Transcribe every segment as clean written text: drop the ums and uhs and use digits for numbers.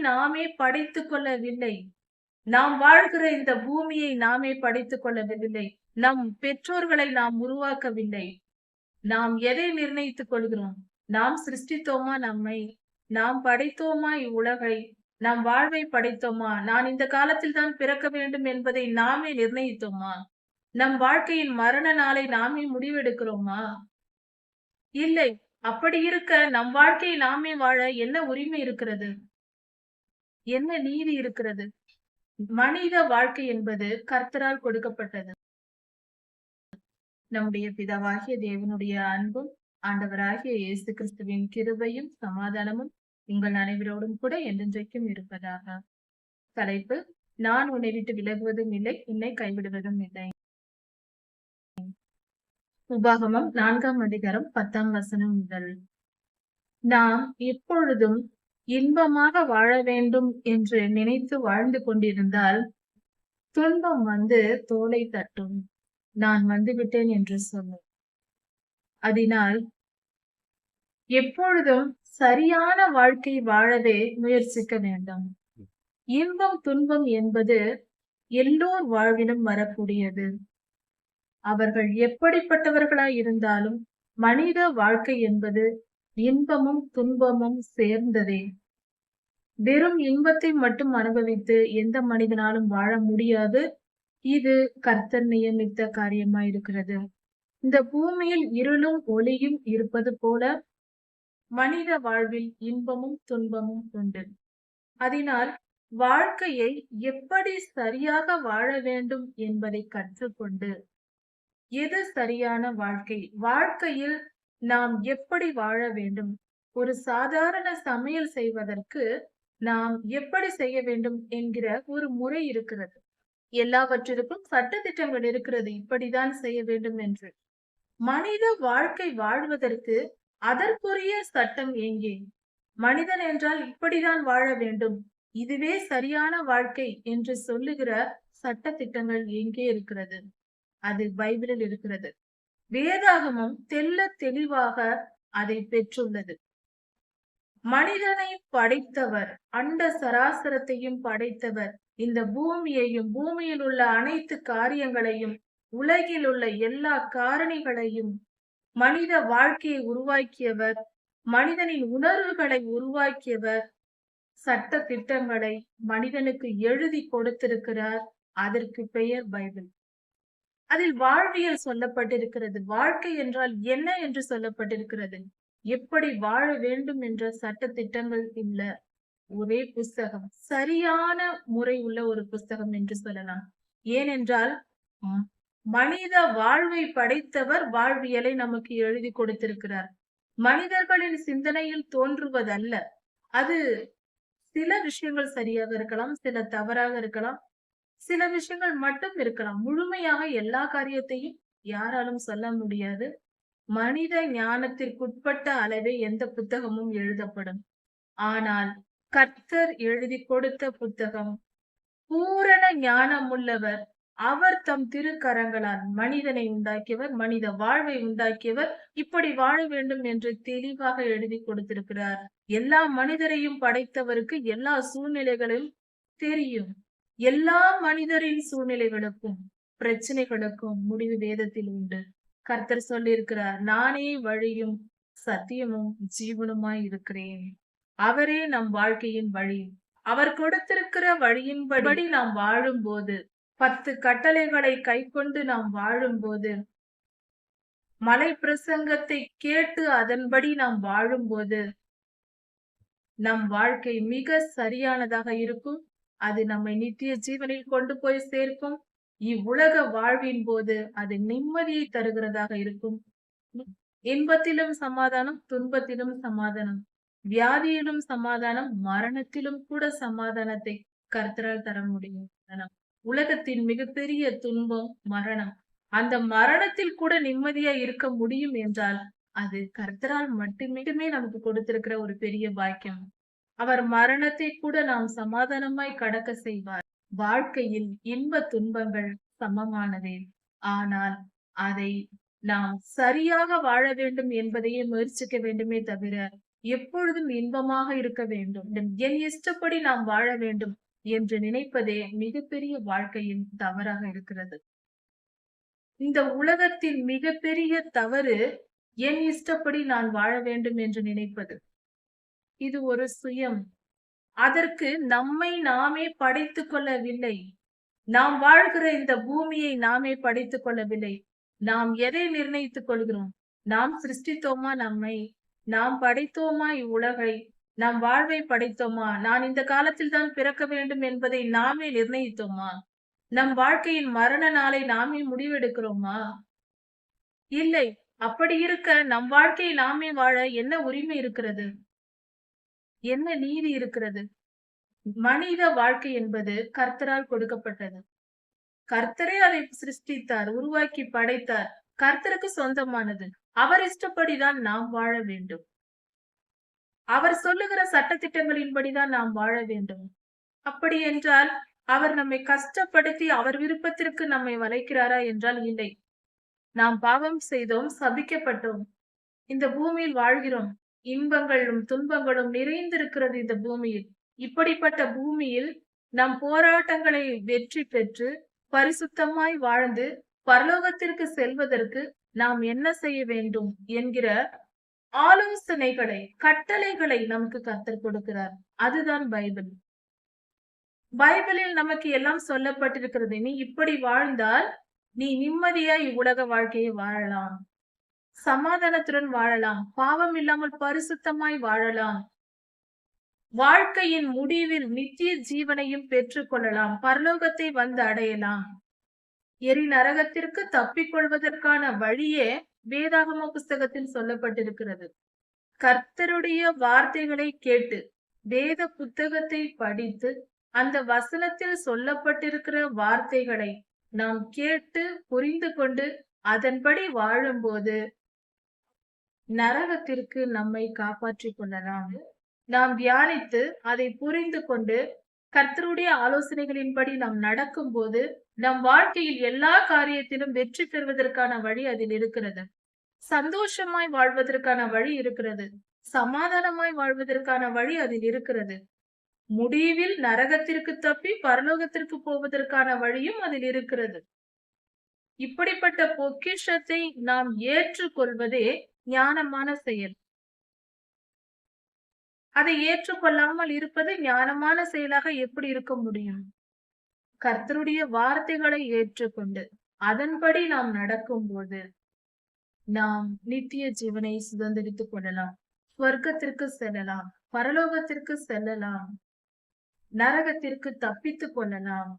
நாமே படைத்துக் கொள்ளவில்லை. நாம் வாழ்கிற இந்த பூமியை நாமே படைத்துக் கொள்ளவில்லை. நம் பெற்றோர்களை நாம் உருவாக்கவில்லை. நாம் எதை நிர்ணயித்துக் கொள்கிறோம்? நாம் சிருஷ்டித்தோமா நம்மை? நாம் படைத்தோமா இவ்வுலகை? நம் வாழ்வை படைத்தோமா? நான் இந்த காலத்தில் தான் பிறக்க வேண்டும் என்பதை நாமே நிர்ணயித்தோமா? நம் வாழ்க்கையின் மரண நாளை நாமே முடிவெடுக்கிறோமா? இல்லை. அப்படி இருக்க நம் வாழ்க்கையை நாமே வாழ என்ன உரிமை இருக்கிறது? என்ன நீதி இருக்கிறது? மனித வாழ்க்கை என்பது கர்த்தரால் கொடுக்கப்பட்டது. நம்முடைய பிதாவாகிய தேவனுடைய அன்பும் ஆண்டவராகிய இயேசு கிறிஸ்துவின் கிருபையும் சமாதானமும் உங்கள் அனைவரோடும் கூட என்றென்றைக்கும் இருப்பதாக. தலைப்பு: நான் உன்னை விட்டு விலகுவதும் இல்லை, உன்னை கைவிடுவதும் இல்லை. உபாகமம் 4ஆம் அதிகாரம் 10ஆம் வசனம் முதல். நாம் எப்பொழுதும் இன்பமாக வாழ வேண்டும் என்று நினைத்து வாழ்ந்து கொண்டிருந்தால் துன்பம் வந்து தோலை தட்டும். நான் வந்துவிட்டேன் என்று சொல்லும். அதனால் எப்பொழுதும் சரியான வாழ்க்கை வாழவே முயற்சிக்க வேண்டும். இன்பம் துன்பம் என்பது எல்லோர் வாழ்விலும் வரக்கூடியது. அவர்கள் எப்படிப்பட்டவர்களாய் இருந்தாலும் மனித வாழ்க்கை என்பது இன்பமும் துன்பமும் சேர்ந்ததே. வெறும் இன்பத்தை மட்டும் அனுபவித்து எந்த மனிதனாலும் வாழ முடியாது. இது கர்த்தர் நியமித்த காரியமாய் இருக்கிறது. இந்த பூமியில் இருளும் ஒளியும் இருப்பது போல மனித வாழ்வில் இன்பமும் துன்பமும் உண்டு. அதனால் வாழ்க்கையை எப்படி சரியாக வாழ வேண்டும் என்பதை கற்றுக்கொண்டு, எது சரியான வாழ்க்கை, வாழ்க்கையில் நாம் எப்படி வாழ வேண்டும், ஒரு சாதாரண சமையல் செய்வதற்கு நாம் எப்படி செய்ய வேண்டும் என்கிற ஒரு முறை இருக்கிறது. எல்லாவற்றிற்கும் சட்டதிட்டங்கள் இருக்கிறது, இப்படிதான் செய்ய வேண்டும் என்று. மனித வாழ்க்கை வாழ்வதற்கு அதற்குரிய சட்டம் எங்கே? மனிதன் என்றால் இப்படிதான் வாழ வேண்டும், இதுவே சரியான வாழ்க்கை என்று சொல்லுகிற சட்ட திட்டங்கள் எங்கே இருக்கிறது? அது பைபிளில் இருக்கிறது. வேதாகமம் தெள்ளத் தெளிவாக அதை பெற்றுள்ளது. மனிதனை படைத்தவர், அண்ட சராசரத்தையும் படைத்தவர், இந்த பூமியையும் பூமியில் உள்ள அனைத்து காரியங்களையும் உலகில் உள்ள எல்லா காரணிகளையும், மனித வாழ்க்கையை உருவாக்கியவர், மனிதனின் உணர்வுகளை உருவாக்கியவர், சட்ட திட்டங்களை மனிதனுக்கு எழுதி கொடுத்திருக்கிறார். அதற்கு பெயர் பைபிள். அதில் வாழ்வியல் சொல்லப்பட்டிருக்கிறது. வாழ்க்கை என்றால் என்ன என்று சொல்லப்பட்டிருக்கிறது. எப்படி வாழ வேண்டும் என்ற சட்ட திட்டங்கள் இல்ல. ஒரே புஸ்தகம், சரியான முறை உள்ள ஒரு புஸ்தகம் என்று சொல்லலாம். ஏனென்றால் மனித வாழ்வை படைத்தவர் வாழ்வியலை நமக்கு எழுதி கொடுத்திருக்கிறார். மனிதர்களின் சிந்தனையில் தோன்றுவதல்ல. அது சில விஷயங்கள் சரியாக இருக்கலாம், சில தவறாக இருக்கலாம், சில விஷயங்கள் மட்டும் இருக்கலாம். முழுமையாக எல்லா காரியத்தையும் யாராலும் சொல்ல முடியாது. மனித ஞானத்திற்குட்பட்ட அளவே எந்த புத்தகமும் எழுதப்படும். ஆனால் கர்த்தர் எழுதி கொடுத்த புத்தகம் பூரண ஞானமுள்ளவர். அவர் தம் திருக்கரங்களால் மனிதனை உண்டாக்கியவர், மனித வாழ்வை உண்டாக்கியவர். இப்படி வாழ வேண்டும் என்று தெளிவாக எழுதி கொடுத்திருக்கிறார். எல்லா மனிதரையும் படைத்தவருக்கு எல்லா சூழ்நிலைகளும் தெரியும். எல்லா மனிதரின் சூழ்நிலைகளுக்கும் பிரச்சனைகளுக்கும் முடிவு வேதத்தில் உண்டு. கர்த்தர் சொல்லியிருக்கிறார், நானே வழியும் சத்தியமும் ஜீவனுமாய் இருக்கிறேன். அவரே நம் வாழ்க்கையின் வழி. அவர் கொடுத்திருக்கிற வழியின்படி நாம் வாழும்போது, 10 கட்டளைகளை கைக்கொண்டு நாம் வாழும்போது, மலை பிரசங்கத்தை கேட்டு அதன்படி நாம் வாழும்போது, நம் வாழ்க்கை மிக சரியானதாக இருக்கும். அது நம்மை நித்திய ஜீவனில் கொண்டு போய் சேர்க்கும். இவ்வுலக வாழ்வின் போது அது நிம்மதியை தருகிறதாக இருக்கும். இன்பத்திலும் சமாதானம், துன்பத்திலும் சமாதானம், வியாதியிலும் சமாதானம், மரணத்திலும் கூட சமாதானத்தை கர்த்தரால் தர முடியும். உலகத்தின் மிகப்பெரிய துன்பம் மரணம். அந்த மரணத்தில் கூட நிம்மதியா இருக்க முடியும் என்றால் அது கர்த்தரால் மட்டுமே நமக்கு கொடுத்திருக்கிற ஒரு பெரிய பாக்கியம். அவர் மரணத்தை கூட நாம் சமாதானமாய் கடக்க செய்வார். வாழ்க்கையில் இன்ப துன்பங்கள் சமமானதே. ஆனால் அதை நாம் சரியாக வாழ வேண்டும் என்பதையே முயற்சிக்க வேண்டுமே தவிர எப்பொழுதும் இன்பமாக இருக்க வேண்டும், என் இஷ்டப்படி நாம் வாழ வேண்டும் என்று நினைப்பதே மிகப்பெரிய வாழ்க்கையின் தவறாக இருக்கிறது. இந்த உலகத்தின் மிகப்பெரிய தவறு என் இஷ்டப்படி நான் வாழ வேண்டும் என்று நினைப்பது. இது ஒரு சுயம். அதற்கு நம்மை நாமே படைத்துக் கொள்ளவில்லை. நாம் வாழ்கிற இந்த பூமியை நாமே படைத்துக் கொள்ளவில்லை. நாம் எதை நிர்ணயித்துக் கொள்கிறோம்? நாம் சிருஷ்டித்தோமா நம்மை? நாம் படைத்தோமா இவ்வுலகை? நாம் வாழ்வை படைத்தோமா? நான் இந்த காலத்தில் தான் பிறக்க வேண்டும் என்பதை நாமே நிர்ணயித்தோமா? நம் வாழ்க்கையின் மரண நாளை நாமே முடிவெடுக்கிறோமா? இல்லை. அப்படி இருக்க நம் வாழ்க்கையை நாமே வாழ என்ன உரிமை இருக்கிறது? என்ன நீதி இருக்கிறது? மனித வாழ்க்கை என்பது கர்த்தரால் கொடுக்கப்பட்டது. கர்த்தரே அதை சிருஷ்டித்தார், உருவாக்கி படைத்தார். கர்த்தருக்கு சொந்தமானது. அவர் இஷ்டப்படிதான் நாம் வாழ வேண்டும். அவர் சொல்லுகிற சட்டதிட்டங்களின்படிதான் நாம் வாழ வேண்டும். அப்படி என்றால் அவர் நம்மை கஷ்டப்படுத்தி அவர் விருப்பத்திற்கு நம்மை வளைக்கிறாரா என்றால் இல்லை. நாம் பாவம் செய்தோம், சபிக்கப்பட்டோம். இந்த பூமியில் வாழ்கிறோம். இன்பங்களும் துன்பங்களும் நிறைந்திருக்கிறது இந்த பூமியில். இப்படிப்பட்ட பூமியில் நம் போராட்டங்களை வெற்றி பெற்று பரிசுத்தமாய் வாழ்ந்து பரலோகத்திற்கு செல்வதற்கு நாம் என்ன செய்ய வேண்டும் என்கிற ஆலோசனைகளை, கட்டளைகளை நமக்கு கர்த்தர் கொடுக்கிறார். அதுதான் பைபிள். பைபிளில் நமக்கு எல்லாம் சொல்லப்பட்டிருக்கிறது. நீ இப்படி வாழ்ந்தால் நீ நிம்மதியா இவ்வுலக வாழ்க்கையை வாழலாம், சமாதானத்துடன் வாழலாம், பாவம் இல்லாமல் பரிசுத்தமாய் வாழலாம், வாழ்க்கையின் முடிவில் நித்திய ஜீவனையும் பெற்றுக் கொள்ளலாம், பரலோகத்தை வந்து அடையலாம். எரி நரகத்திற்கு தப்பிக்கொள்வதற்கான வழியே வேதாகம புஸ்தகத்தில் சொல்லப்பட்டிருக்கிறது. கர்த்தருடைய வார்த்தைகளை கேட்டு வேத புத்தகத்தை படித்து அந்த வசனத்தில் சொல்லப்பட்டிருக்கிற வார்த்தைகளை நாம் கேட்டு புரிந்து கொண்டு அதன்படி வாழும்போது நரகத்திற்கு நம்மை காப்பாற்றிக் கொள்ளலாம். நாம் தியானித்து அதை புரிந்து கொண்டு கர்த்தருடைய ஆலோசனைகளின்படி நாம் நடக்கும் போது நம் வாழ்க்கையில் எல்லா காரியத்திலும் வெற்றி பெறுவதற்கான வழி அதில் இருக்கிறது. சந்தோஷமாய் வாழ்வதற்கான வழி இருக்கிறது. சமாதானமாய் வாழ்வதற்கான வழி அதில் இருக்கிறது. முடிவில் நரகத்திற்கு தப்பி பரலோகத்திற்கு போவதற்கான வழியும் அதில் இருக்கிறது. இப்படிப்பட்ட பொக்கிஷத்தை நாம் ஏற்றுக்கொள்வதே ஞானமான செயல். அதை ஏற்றுக்கொள்ளாமல் இருப்பது ஞானமான செயலாக எப்படி இருக்க முடியும்? கர்த்தருடைய வார்த்தைகளை ஏற்றுக்கொண்டு அதன்படி நாம் நடக்கும்போது நாம் நித்திய ஜீவனை சுதந்திரித்துக் கொள்ளலாம், சொர்க்கத்திற்கு செல்லலாம், பரலோகத்திற்கு செல்லலாம், நரகத்திற்கு தப்பித்துக் கொள்ளலாம்.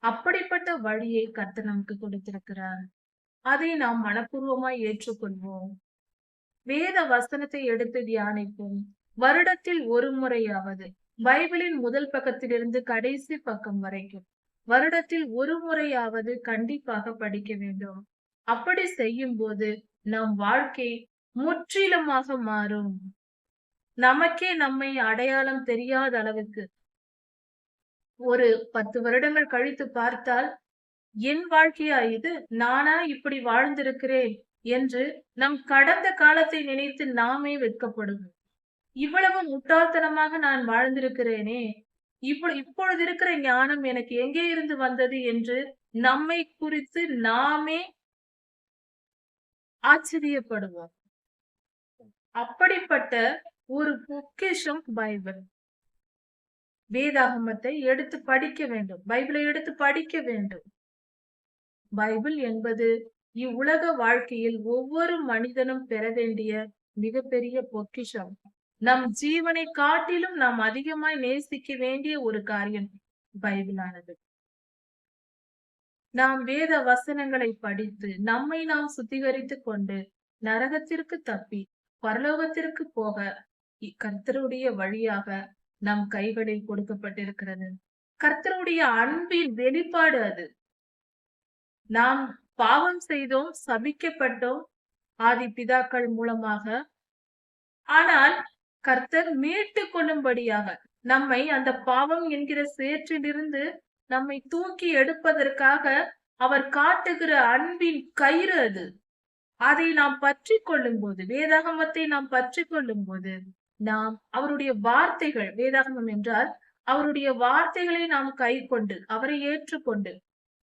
அப்படிப்பட்ட வழியை கர்த்தர் நமக்கு கொடுத்திருக்கிறார். அதை நாம் மனப்பூர்வமாய் ஏற்றுக்கொள்வோம். வேத வசனத்தை எடுத்து தியானிப்போம். வருடத்தில் ஒரு முறையாவது பைபிளின் முதல் பக்கத்திலிருந்து கடைசி பக்கம் வரைக்கும் வருடத்தில் ஒரு முறையாவது கண்டிப்பாக படிக்க வேண்டும். அப்படி செய்யும் போது நம் வாழ்க்கை முற்றிலுமாக மாறும். நமக்கே நம்மை அடையாளம் தெரியாத அளவுக்கு ஒரு 10 வருடங்கள் கழித்து பார்த்தால் என் வாழ்க்கையா இது, நானா இப்படி வாழ்ந்திருக்கிறேன் என்று நம் கடந்த காலத்தை நினைத்து நாமே வெட்கப்படுவோம். இவ்வளவு முட்டாள்தனமாக நான் வாழ்ந்திருக்கிறேனே, இப்பொழுது இருக்கிற ஞானம் எனக்கு எங்கே இருந்து வந்தது என்று நம்மை குறித்து நாமே ஆச்சரியப்படுவோம். அப்படிப்பட்ட ஒரு பொக்கிஷம் பைபிள். வேதாகமத்தை எடுத்து படிக்க வேண்டும். பைபிளை எடுத்து படிக்க வேண்டும். பைபிள் என்பது இவ்வுலக வாழ்க்கையில் ஒவ்வொரு மனிதனும் பெற வேண்டிய மிகப்பெரிய பொக்கிஷம். நம் ஜீவனை காட்டிலும் நாம் அதிகமாய் நேசிக்க வேண்டிய ஒரு காரியம் பைபிளானது. நாம் வேத வசனங்களை படித்து நம்மை நாம் சுத்திகரித்துக் கொண்டு நரகத்திற்கு தப்பி பரலோகத்திற்கு போக கர்த்தருடைய வழியாக நம் கைகளில் கொடுக்கப்பட்டிருக்கிறது. கர்த்தருடைய அன்பின் வெளிப்பாடு அது. நாம் பாவம் செய்தோம், சபிக்கப்பட்டோம் ஆதி பிதாக்கள் மூலமாக. ஆனால் கர்த்தர் மீட்டு கொள்ளும்படியாக நம்மை அந்த பாவம் என்கிற சேற்றிலிருந்து நம்மை தூக்கி எடுப்பதற்காக அவர் காட்டுகிற அன்பின் கயிறு அது. அதை நாம் பற்றி கொள்ளும் போது, வேதாகமத்தை நாம் பற்றி கொள்ளும் போது நாம் அவருடைய வார்த்தைகள், வேதாகமம் என்றால் அவருடைய வார்த்தைகளை நாம் கை கொண்டு அவரை ஏற்றுக்கொண்டு,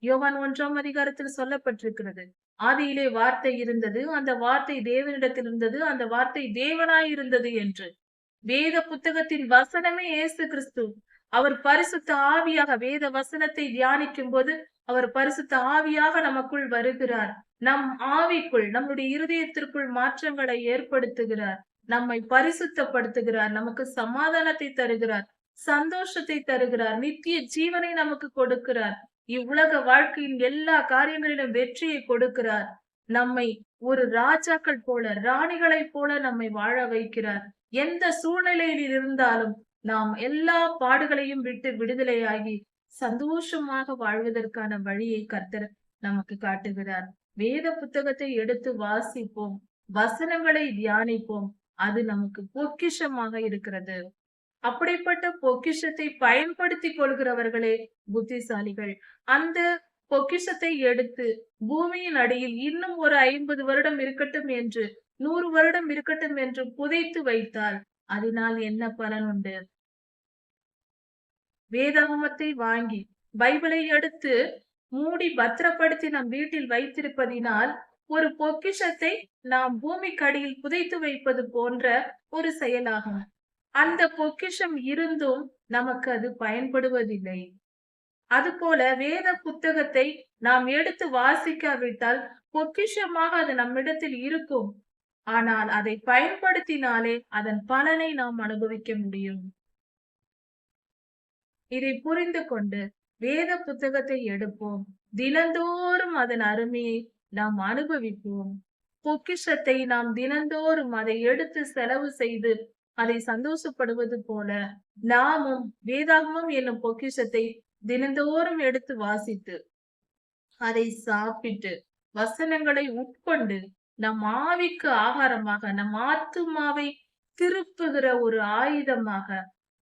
யோவான் 1ஆம் அதிகாரத்தில் சொல்லப்பட்டிருக்கிறது. ஆதியிலே வார்த்தை இருந்தது, அந்த வார்த்தை தேவனிடத்தில் இருந்தது, அந்த வார்த்தை தேவனாய் இருந்தது என்று. வேத புத்தகத்தின் வசனமே இயேசு கிறிஸ்து. அவர் பரிசுத்த ஆவியாக வேத வசனத்தை தியானிக்கும் போது அவர் பரிசுத்த ஆவியாக நமக்குள் வருகிறார். நம் ஆவிக்குள், நம்முடைய இருதயத்திற்குள் மாற்றங்களை ஏற்படுத்துகிறார். நம்மை பரிசுத்தப்படுத்துகிறார். நமக்கு சமாதானத்தை தருகிறார். சந்தோஷத்தை தருகிறார். நித்திய ஜீவனை நமக்கு கொடுக்கிறார். இவ்வுலக வாழ்க்கையின் எல்லா காரியங்களிலும் வெற்றியை கொடுக்கிறார். நம்மை ஒரு ராஜாக்கள் போல, ராணிகளைப் போல நம்மை வாழ வைக்கிறார். எந்த சூழ்நிலையில் இருந்தாலும் நாம் எல்லா பாடுகளையும் விட்டு விடுதலையாகி சந்தோஷமாக வாழ்வதற்கான வழியை கர்த்தர் நமக்கு காட்டுகிறார். வேத புத்தகத்தை எடுத்து வாசிப்போம், வசனங்களை தியானிப்போம். அது நமக்கு பொக்கிஷமாக இருக்கிறது. அப்படிப்பட்ட பொக்கிஷத்தை பயன்படுத்திக் கொள்கிறவர்களே புத்திசாலிகள். அந்த பொக்கிஷத்தை எடுத்து பூமியின் அடியில் இன்னும் ஒரு 50 வருடம் இருக்கட்டும் என்று, 100 வருடம் இருக்கட்டும் என்று புதைத்து வைத்தால் அதனால் என்ன பலன் உண்டு? வேதாகமத்தை வாங்கி பைபிளை எடுத்து மூடி பத்திரப்படுத்தி நம் வீட்டில் வைத்திருப்பதினால் ஒரு பொக்கிஷத்தை நாம் பூமிக்கடியில் புதைத்து வைப்பது போன்ற ஒரு செயலாகும். அந்த பொக்கிஷம் இருந்தும் நமக்கு அது பயன்படுவதில்லை. அதுபோல வேத புத்தகத்தை நாம் எடுத்து வாசிக்காவிட்டால் பொக்கிஷமாக அது நம்மிடத்தில் இருக்கும். ஆனால் அதை பயன்படுத்தினாலே அதன் பலனை நாம் அனுபவிக்க முடியும். இதை புரிந்து கொண்டு வேத புத்தகத்தை எடுப்போம். தினந்தோறும் அதன் அருமையை நாம் அனுபவிப்போம். பொக்கிஷத்தை நாம் தினந்தோறும் அதை எடுத்து செலவு செய்து அதை சந்தோஷப்படுவது போல நாமும் வேதாகமம் என்னும் பொக்கிஷத்தை தினந்தோறும் எடுத்து வாசித்து அதை சாப்பிட்டு வசனங்களை உட்கொண்டு நம் ஆவிக்கு ஆகாரமாக, நம் ஆத்துமாவை திருப்புகிற ஒரு ஆயுதமாக,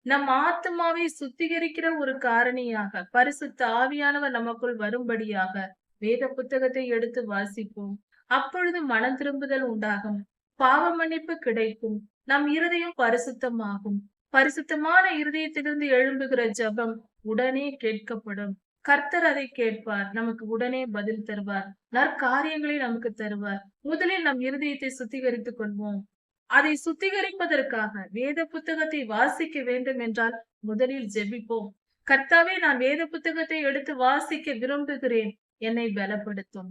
நம் ஆத்துமாவை சுத்திகரிக்கிற ஒரு காரணியாக பரிசுத்த ஆவியானவர் நமக்குள் வரும்படியாக வேத புத்தகத்தை எடுத்து வாசிப்போம். அப்பொழுது மனம் திரும்புதல் உண்டாகும், பாவ மன்னிப்பு கிடைக்கும், நம் இருதயம் பரிசுத்தமாகும். பரிசுத்தமான இருதயத்திலிருந்து எழும்புகிற ஜெபம் உடனே கேட்கப்படும். கர்த்தர் அதை கேட்பார், நமக்கு உடனே பதில் தருவார், நற்காரியங்களை நமக்கு தருவார். முதலில் நம் இருதயத்தை சுத்திகரித்துக் கொள்வோம். அதை சுத்திகரிப்பதற்காக வேத புத்தகத்தை வாசிக்க வேண்டும் என்றால் முதலில் ஜெபிப்போம். கர்த்தாவே, நான் வேத புத்தகத்தை எடுத்து வாசிக்க விரும்புகிறேன், என்னை பலப்படுத்தும்.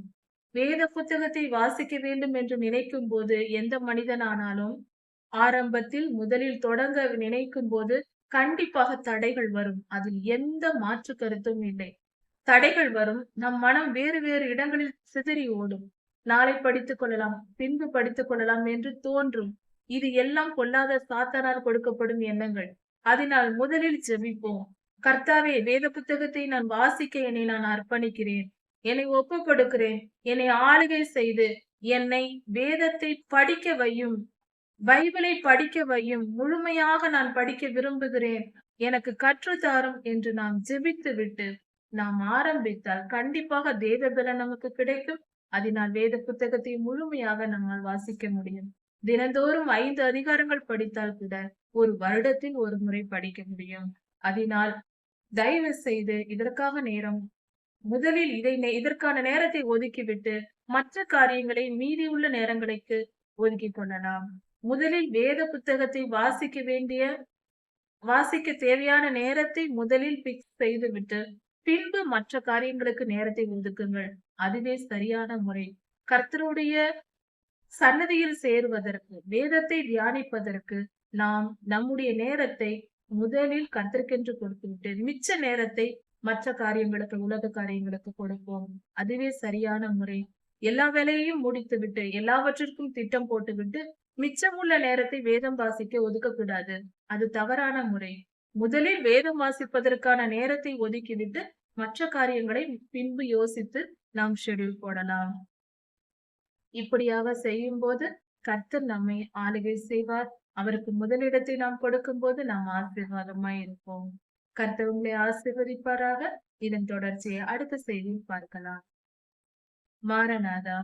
வேத புத்தகத்தை வாசிக்க வேண்டும் என்று நினைக்கும் போது எந்த மனிதனானாலும் ஆரம்பத்தில் முதலில் தொடங்க நினைக்கும் போது கண்டிப்பாக தடைகள் வரும். அதில் எந்த மாற்று கருத்தும் இல்லை. தடைகள் வரும். நம் மனம் வேறு வேறு இடங்களில் சிதறி ஓடும். நாளை படித்துக் கொள்ளலாம், பின்பு படித்துக் கொள்ளலாம் என்று தோன்றும். இது எல்லாம் பொல்லாத சாத்தானால் கொடுக்கப்படும் எண்ணங்கள். அதனால் முதலில் ஜெபிப்போம். கர்த்தாவே, வேத புத்தகத்தை நான் வாசிக்க என்னை நான் அர்ப்பணிக்கிறேன், என்னை ஒப்புக் கொடுக்கிறேன். என்னை ஆளுகை செய்து என்னை வேதத்தை படிக்க வையும், பைபிளை படிக்க வையும். முழுமையாக நான் படிக்க விரும்புகிறேன், எனக்கு கற்றுத்தாரும் என்று நாம் ஜெபித்து விட்டு நாம் ஆரம்பித்தால் கண்டிப்பாக தேவ பலன் நமக்கு கிடைக்கும். அதனால் வேத புத்தகத்தை முழுமையாக நம்மால் வாசிக்க முடியும். தினந்தோறும் 5 அதிகாரங்கள் படித்தால் கூட ஒரு வருடத்தில் ஒரு முறை படிக்க முடியும். அதனால் தயவு செய்து இதற்காக நேரம் முதலில் இதற்கான நேரத்தை ஒதுக்கிவிட்டு மற்ற காரியங்களை மீதி உள்ள நேரங்களுக்கு ஒதுக்கி கொள்ளலாம். முதலில் வேத புத்தகத்தை வாசிக்க தேவையான நேரத்தை முதலில் பிக்ஸ் செய்துவிட்டு பின்பு மற்ற காரியங்களுக்கு நேரத்தை ஒதுக்குங்கள். அதுவே சரியான முறை. கர்த்தருடைய சன்னதியில் சேருவதற்கு, வேதத்தை தியானிப்பதற்கு நாம் நம்முடைய நேரத்தை முதலில் கர்த்தருக்கென்று கொடுத்துவிட்டு மிச்ச நேரத்தை மற்ற காரியங்களுக்கு, உலக காரியங்களுக்கு கொடுப்போம். அதுவே சரியான முறை. எல்லா வேலையையும் முடித்துவிட்டு எல்லாவற்றிற்கும் திட்டம் போட்டுவிட்டு மிச்சமுள்ள நேரத்தை வேதம் வாசிக்க ஒதுக்கக்கூடாது. அது தவறான முறை. முதலில் வேதம் வாசிப்பதற்கான நேரத்தை ஒதுக்கிவிட்டு மற்ற காரியங்களை பின்பு யோசித்து நாம் ஷெட்யூல் போடலாம். இப்படியாக செய்யும் போது கர்த்தர் நம்மை ஆளுகை செய்வார். அவருக்கு முதலிடத்தை நாம் கொடுக்கும் போது நாம் ஆசீர்வாதமாய் இருப்போம். கர்த்தர் உங்களை ஆசீர்வதிப்பாராக. இதன் தொடர்ச்சியை அடுத்த செய்தியில் பார்க்கலாம். மாரநாதா.